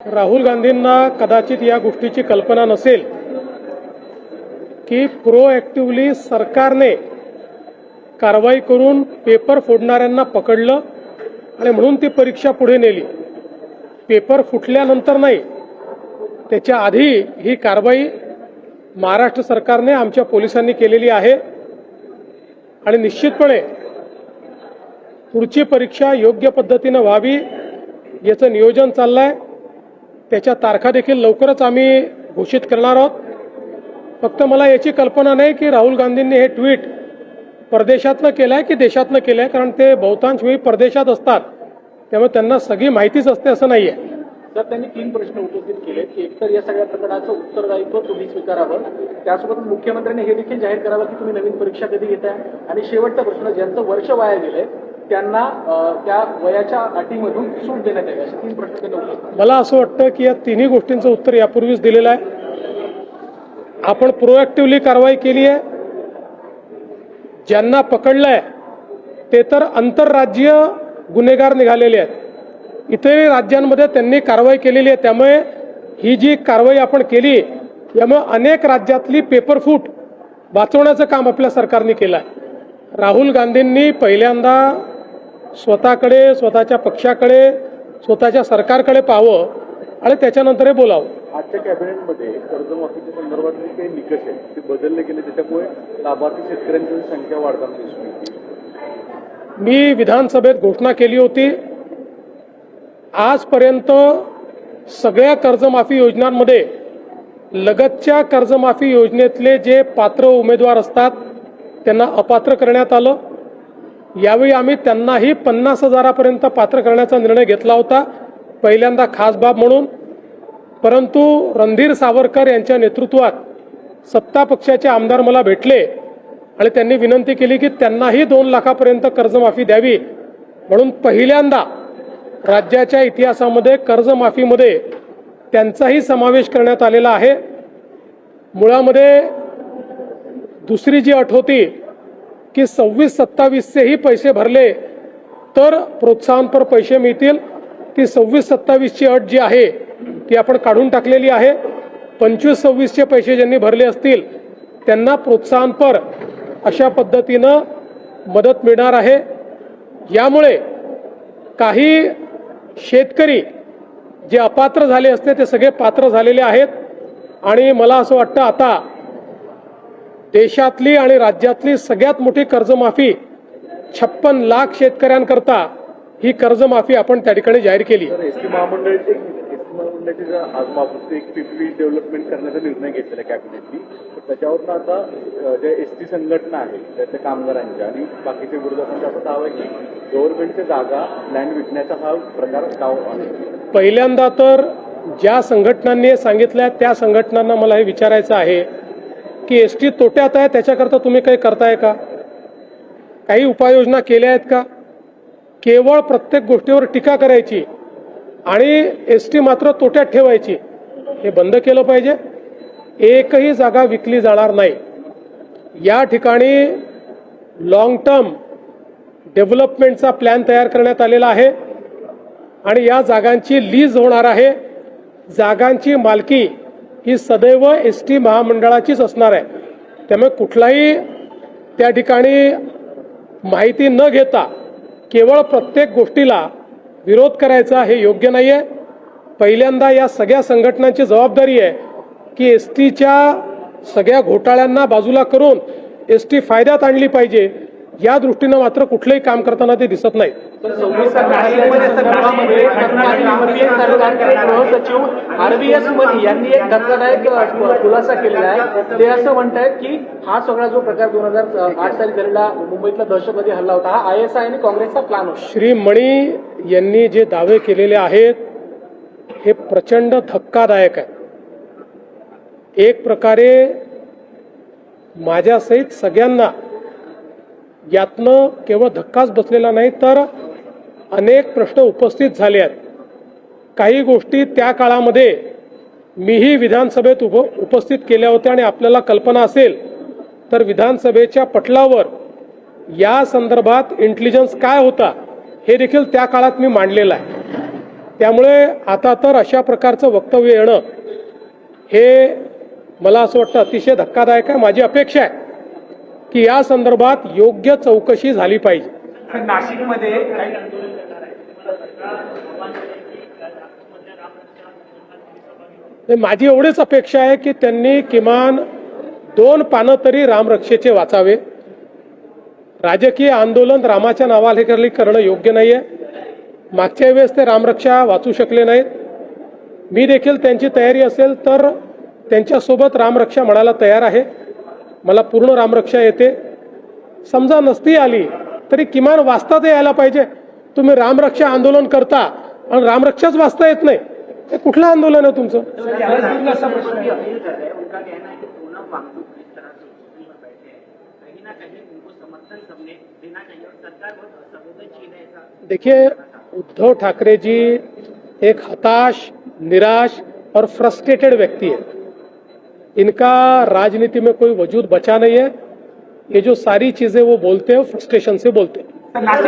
राहुल गांधींना कदाचित या गोष्टीची कल्पना नसेल की प्रोएक्टिव्हली सरकारने कारवाई करून पेपर फोडणाऱ्यांना पकडलं आणि म्हणून ती परीक्षा पुढे नेली। पेपर फुटल्यानंतर नाही, त्याच्या आधी ही कारवाई महाराष्ट्र सरकारने आमच्या पोलिसांनी केलेली आहे आणि निश्चितपणे पुढची परीक्षा योग्य पद्धतीने व्हावी याचं नियोजन चाललंय। त्याच्या तारखा देखील लवकरच आम्ही घोषित करणार आहोत। फक्त मला याची कल्पना नाही की राहुल गांधींनी हे ट्विट परदेशातनं केलंय की देशातनं केलंय, कारण ते बहुतांश वेळी परदेशात असतात, त्यामुळे त्यांना सगळी माहितीच असते असं नाहीये। तर त्यांनी 3 प्रश्न उपस्थित केले की एकतर या सगळ्या प्रकरणाचं उत्तरदायित्व तुम्ही स्वीकारावं, त्यासोबत मुख्यमंत्र्यांनी हे देखील जाहीर करावं की तुम्ही नवीन परीक्षा कधी घेताय, आणि शेवटचा प्रश्न ज्यांचं वर्ष वाया गेलंय त्यांना त्या वयाच्या अटीमधून सूट देण्यात यावी, असे 3 प्रश्न त्यांनी उपस्थित। मला असं वाटतं की या तिन्ही गोष्टींचं उत्तर यापूर्वीच दिलेलं आहे। आपण प्रोएक्टिव्हली कारवाई केली आहे। ज्यांना पकडलंय ते तर आंतरराज्यीय गुन्हेगार निघालेले आहेत, इतरही राज्यांमध्ये त्यांनी कारवाई केलेली आहे। त्यामुळे ही जी कारवाई आपण केली यामुळे अनेक राज्यातली पेपरफूट वाचवण्याचं काम आपल्या सरकारने केलं आहे। राहुल गांधींनी पहिल्यांदा स्वतःकडे, स्वतःच्या पक्षाकडे, स्वतःच्या सरकारकडे पाहावं आणि त्याच्यानंतर हे बोलावं। आजच्या कॅबिनेटमध्ये कर्जमाफीच्या संदर्भातले काही निकष आहेत ते बदलले गेले, त्याच्यामुळे लाभार्थी शेतकऱ्यांची संख्या वाढताना दिसून येते। मी विधानसभेत घोषणा केली होती, आजपर्यंत सगळ्या कर्जमाफी योजनांमध्ये लगतच्या कर्जमाफी योजनेतले जे पात्र उमेदवार असतात त्यांना अपात्र करण्यात आलं। यावेळी आम्ही त्यांनाही 50,000पर्यंत पात्र करण्याचा निर्णय घेतला होता, पहिल्यांदा खास बाब म्हणून। परंतु रणधीर सावरकर यांच्या नेतृत्वात सत्ता पक्षाचे आमदार मला भेटले आणि त्यांनी विनंती केली की त्यांनाही 2 लाखापर्यंत कर्जमाफी द्यावी, म्हणून पहिल्यांदा राज्याच्या इतिहासामध्ये कर्जमाफीमध्ये त्यांचाही समावेश करण्यात आलेला आहे। मुळामध्ये दुसरी जी अट होती की 26-27चेही पैसे भरले तर प्रोत्साहनपर पैसे मिळतील, ती 26-27ची अट जी आहे ती आपण काढून टाकलेली आहे। 25-26चे पैसे ज्यांनी भरले असतील त्यांना प्रोत्साहनपर अशा पद्धतीनं मदत मिळणार आहे। यामुळे काही शेतकरी जे अपात्र झाले असते ते सगळे पात्र झालेले आहेत आणि मला असं वाटतं आता देशातली आणि राज्यातली सगळ्यात मोठी कर्जमाफी 56 लाख शेतकऱ्यांकरता ही कर्जमाफी आपण त्या ठिकाणी जाहीर केली। एसटी महामंडळाची आज माफी एक पीपी डेव्हलपमेंट करण्याचा निर्णय घेतलेला कॅबिनेटनी, तर त्याच्यावरून आता ज्या एसटी संघटना आहेत त्या कामगारांच्या आणि बाकीच्या विरोधात असा दावा आहे की गव्हर्नमेंटच्या जागा लँड विकण्याचा हा प्रकार डाव आहे। पहिल्यांदा तर ज्या संघटनांनी सांगितलं त्या संघटनांना मला हे विचारायचं आहे की एसटी तोट्यात आहे, त्याच्याकरता तुम्ही काही करताय का? काही उपाययोजना केल्या आहेत का? केवळ प्रत्येक गोष्टीवर टीका करायची आणि एसटी मात्र तोट्यात ठेवायची, हे बंद केलं पाहिजे। एकही जागा विकली जाणार नाही। या ठिकाणी लॉंग टर्म डेव्हलपमेंटचा प्लॅन तयार करण्यात आलेला आहे आणि या जागांची लीज होणार आहे। जागांची मालकी ही सदैव एसटी महामंडळाचीच असणार आहे, त्यामुळे कुठलाही त्या ठिकाणी माहिती न घेता केवळ प्रत्येक गोष्टीला विरोध करायचा हे योग्य नाही आहे। पहिल्यांदा या सगळ्या संघटनांची जबाबदारी आहे की एसटीच्या सगळ्या घोटाळ्यांना बाजूला करून एसटी फायद्यात आणली पाहिजे, या दृष्टीनं मात्र कुठलंही काम करताना ते दिसत नाही। सचिव RVS मधी यांनी एक धक्कादायक खुलासा केलेला आहे। ते असं म्हणतात की हा सगळा जो प्रकार 2008 साली झालेला मुंबईतला दहशतवादी हल्ला होता हा ISI आणि काँग्रेसचा प्लॅन होता। श्री मणी यांनी जे दावे केलेले आहेत हे प्रचंड धक्कादायक आहे। एक प्रकारे माझ्यासहित सगळ्यांना यातनं केवळ धक्काच बसलेला नाही तर अनेक प्रश्न उपस्थित झाले आहेत। काही गोष्टी त्या काळामध्ये मीही विधानसभेत उपस्थित केल्या होत्या आणि आपल्याला कल्पना असेल तर विधानसभेच्या पटलावर या संदर्भात इंटेलिजन्स काय होता हे देखील त्या काळात मी मांडलेलं आहे। त्यामुळे आता तर अशा प्रकारचं वक्तव्य येणं हे मला असं वाटतं अतिशय धक्कादायक आहे. माझी अपेक्षा आहे की या संदर्भात योग्य चौकशी झाली पाहिजे. सर, नाशिकमध्ये माझी एवढीच अपेक्षा आहे की त्यांनी किमान 2 पानं तरी रामरक्षेचे वाचावे. राजकीय आंदोलन रामाच्या नावाखाली करणं योग्य नाहीये. मागच्या वेळेस ते रामरक्षा वाचू शकले नाहीत. मी देखील त्यांची तयारी असेल तर त्यांच्यासोबत रामरक्षा म्हणायला तयार आहे. मला पूर्ण रामरक्षा येते. समजा नसती आली तरी किमान वाचता तर यायला पाहिजे. तुम्ही रामरक्षा आंदोलन करता आणि रामरक्षाच वाचता येत नाही, हे कुठलं आंदोलन आहे तुमचं? अपील कर रहे हैं, उनका कहना है कि सोनम वांगचुक जिस तरह से कुर्सी पर बैठे हैं, कहीं ना कहीं उनको समर्थन सबने देना चाहिए और सरकार बहुत संवेदनशील है ऐसा। देखिए, उद्धव ठाकरे जी एक हताश, निराश और फ्रस्ट्रेटेड व्यक्ति है. इनका राजनीति में कोई वजूद बचा नहीं है. ये जो सारी चीजें वो बोलते हैं फ्रस्ट्रेशन से बोलते हैं. नाशिक